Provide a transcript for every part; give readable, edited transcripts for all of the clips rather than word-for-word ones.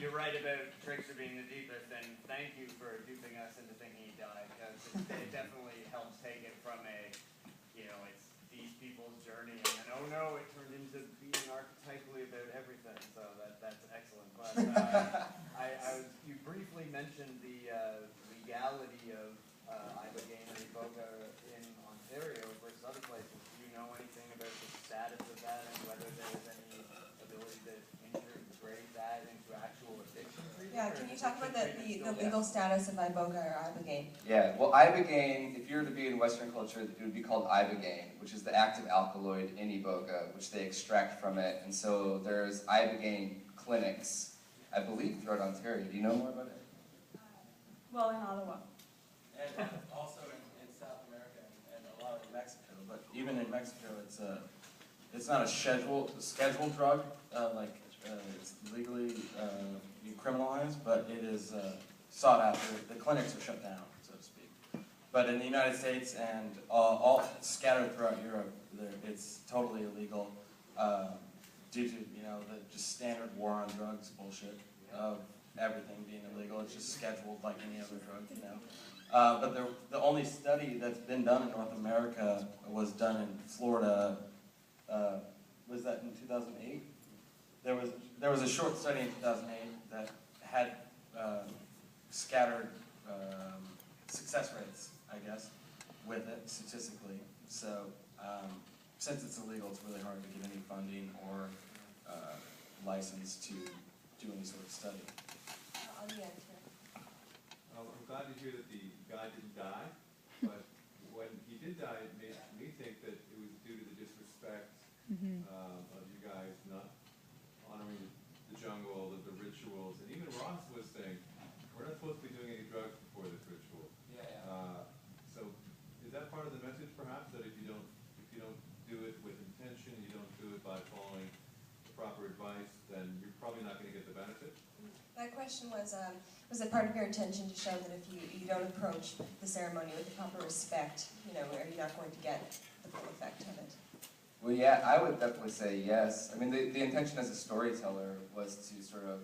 you're right about Trickster being the deepest, and thank you for duping us into thinking he died, because it definitely helps take it from a, it's these people's journey, and then, oh no, it turned into being archetypally about everything, so that's excellent. But you briefly mentioned the legality of ibogaine and iboga in Ontario versus other places. Do you know anything about the status of that and whether there's any ability to integrate that into actual addiction treatment? Yeah, can you talk about the legal status of iboga or ibogaine? Yeah, well, ibogaine, if you were to be in Western culture, it would be called ibogaine, which is the active alkaloid in iboga, which they extract from it. And so there's ibogaine clinics, I believe, throughout Ontario. Do you know more about it? Well, in Ottawa. And also in South America and a lot in Mexico. But even in Mexico, it's not a scheduled drug, it's legally criminalized, but it is sought after. The clinics are shut down, so to speak. But in the United States and all scattered throughout Europe, it's totally illegal due to the just standard war on drugs bullshit of everything being illegal. It's just scheduled like any other drug, But the only study that's been done in North America was done in Florida. Was that in 2008? There was a short study in 2008 that had scattered success rates, I guess, with it statistically. So since it's illegal, it's really hard to get any funding or license to do any sort of study. I'm glad to hear that the guy didn't die, but when he did die, it made me think that it was due to the disrespect of you guys not honoring the jungle, the rituals, and even Ross was saying, we're not supposed to be doing any drugs before this ritual. So is that part of the message, perhaps, that if you don't do it with intention, you don't do it by following the proper advice, then you're probably not going to get the benefit? That question was it part of your intention to show that if you don't approach the ceremony with the proper respect, are you not going to get the full effect of it? Well, yeah, I would definitely say yes. I mean, the intention as a storyteller was to sort of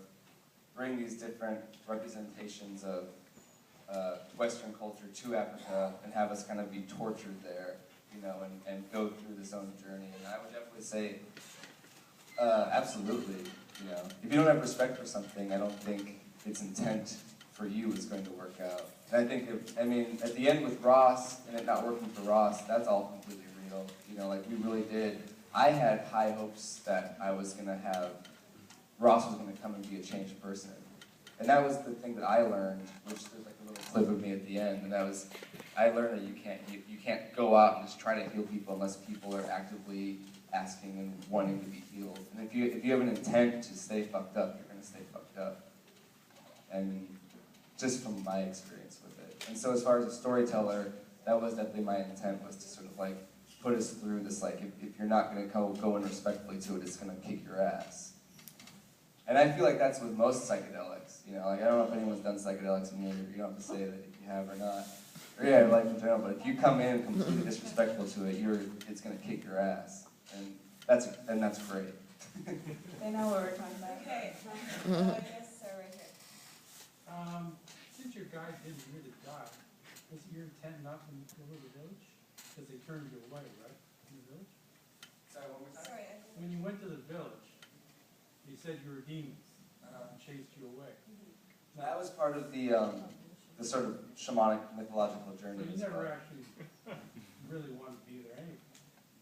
bring these different representations of Western culture to Africa and have us kind of be tortured there, and go through this own journey. And I would definitely say, absolutely. If you don't have respect for something, I don't think its intent for you is going to work out. And I think, at the end with Ross, and it not working for Ross, that's all completely real. We really did. I had high hopes that Ross was going to come and be a changed person. And that was the thing that I learned, which there's like a little clip of me at the end, and I learned that you can't go out and just try to heal people unless people are actively asking and wanting to be healed. And if you have an intent to stay fucked up, you're going to stay fucked up. And just from my experience with it. And so as far as a storyteller, that was definitely my intent, was to sort of put us through this, if you're not going to go in respectfully to it, it's going to kick your ass. And I feel like that's with most psychedelics. I don't know if anyone's done psychedelics in here. You don't have to say that if you have or not. Or yeah, life in general. But if you come in completely disrespectful to it, it's going to kick your ass. And that's great. They know what we're talking about. Okay. Yes, sir, right here. Since your guy didn't really die, was it your intent not to go to the village? Because they turned you away, right? In the village? Sorry, one more time? Sorry. When you went to the village, you said you were demons and chased you away. That was part of the sort of shamanic mythological journey. So you never actually really wanted to be there anyway.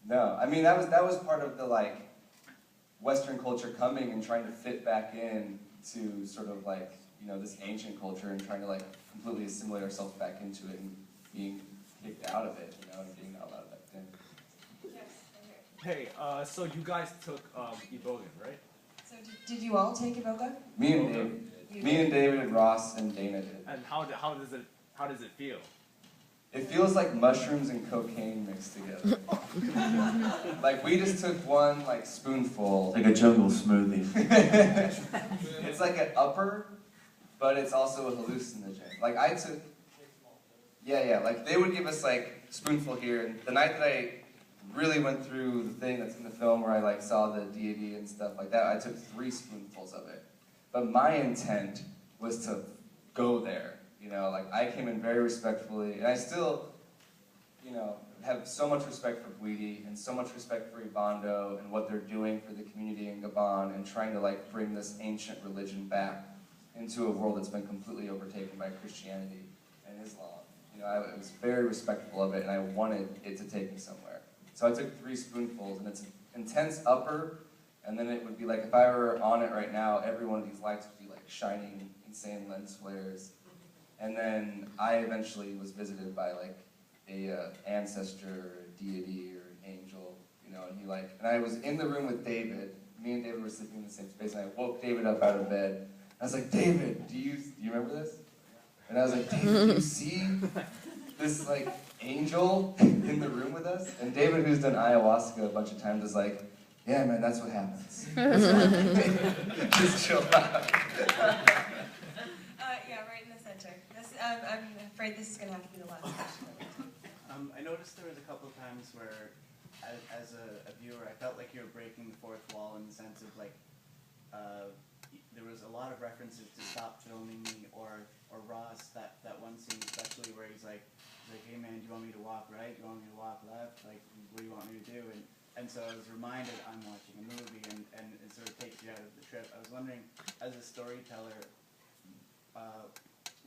No, that was part of the Western culture coming and trying to fit back in to sort of this ancient culture and trying to completely assimilate ourselves back into it and being kicked out of it, and being not allowed back in. Yes, right here. Hey, so you guys took Ibogan, right? So did you all take iboga? Me and David and Ross and Dana did. And how does it feel? It feels like mushrooms and cocaine mixed together. We just took one spoonful. Like a jungle smoothie. It's like an upper, but it's also a hallucinogen. I took, they would give us spoonful here, and the night that I really went through the thing that's in the film where I saw the deity and stuff like that, I took 3 spoonfuls of it. but my intent was to go there. You know, like I came in very respectfully, and I still, you know, have so much respect for Bwiti and so much respect for Ibando and what they're doing for the community in Gabon and trying to like bring this ancient religion back into a world that's been completely overtaken by Christianity and Islam. You know, I was very respectful of it, and I wanted it to take me somewhere. So I took 3 spoonfuls, and it's an intense upper, and then it would be like, if I were on it right now, every one of these lights would be like shining, insane lens flares. And then I eventually was visited by like a ancestor, or deity, or angel, you know, and and I was in the room with David. Me and David were sleeping in the same space, and I woke David up out of bed. I was like, David, do you remember this? And I was like, David, do you see this like angel in the room with us? And David, who's done ayahuasca a bunch of times, is like, yeah, man, that's what happens. Just chill out. Yeah, right in the center. I'm afraid this is going to have to be the last question. I noticed there was a couple of times where, as a viewer, I felt like you were breaking the fourth wall in the sense of like, there was a lot of references to Stop Filming Me or Ross, that one scene especially where he's like, hey man, do you want me to walk right? Do you want me to walk left? Like, what do you want me to do? And so I was reminded I'm watching a movie, and it sort of takes you out of the trip. I was wondering, as a storyteller,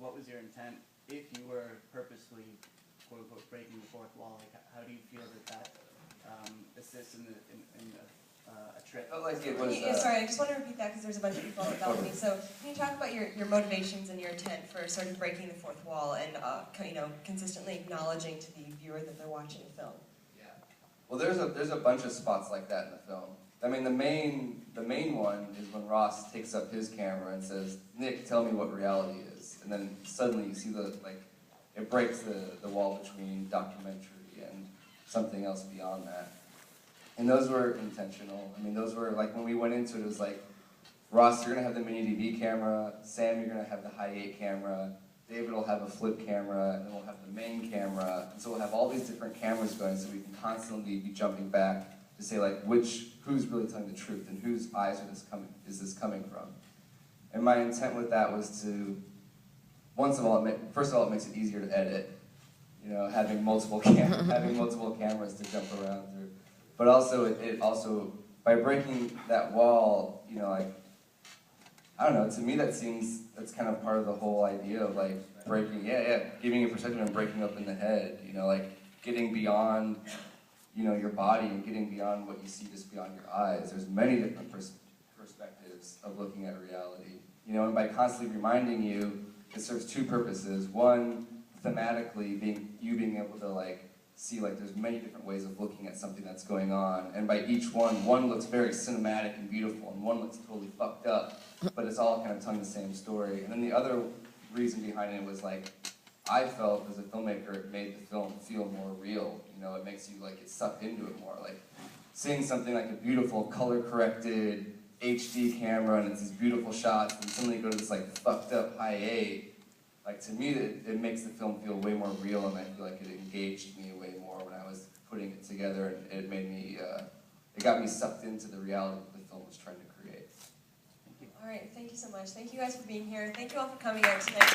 what was your intent if you were purposely, quote unquote, breaking the fourth wall? Like, how do you feel that assists in a trip? Felt like it was. Sorry, I just want to repeat that because there's a bunch of people that followed me. So, can you talk about your motivations and your intent for sort of breaking the fourth wall and you know, consistently acknowledging to the viewer that they're watching a film? Yeah. Well, there's a bunch of spots like that in the film. I mean, the main one is when Ross takes up his camera and says, "Nick, tell me what reality is," and then suddenly you see it breaks the wall between documentary and something else beyond that. And those were intentional. I mean, those were, like, when we went into it, it was like, Ross, you're going to have the mini DV camera, Sam, you're going to have the Hi8 camera, David will have a flip camera, and then we'll have the main camera. And so we'll have all these different cameras going so we can constantly be jumping back to say, like, who's really telling the truth and whose eyes is this coming from? And my intent with that was to, first of all, it makes it easier to edit. You know, having multiple cameras to jump around through. But also, it also, by breaking that wall, you know, like, I don't know, to me that's kind of part of the whole idea of like breaking, giving you perspective and breaking up in the head, you know, like getting beyond, you know, your body and getting beyond what you see just beyond your eyes. There's many different perspectives of looking at reality, you know, and by constantly reminding you, it serves 2 purposes. One, thematically, being able to like, see like there's many different ways of looking at something that's going on, and by each one looks very cinematic and beautiful, and one looks totally fucked up, but it's all kind of telling the same story. And then the other reason behind it was like, I felt as a filmmaker it made the film feel more real, you know, it makes you like get sucked into it more, like seeing something like a beautiful color-corrected HD camera and it's these beautiful shots, and suddenly you go to this like fucked up Hi8. Like, to me, it makes the film feel way more real, and I feel like it engaged me way more when I was putting it together, and it made me, it got me sucked into the reality that the film was trying to create. All right, thank you so much. Thank you guys for being here. Thank you all for coming out tonight.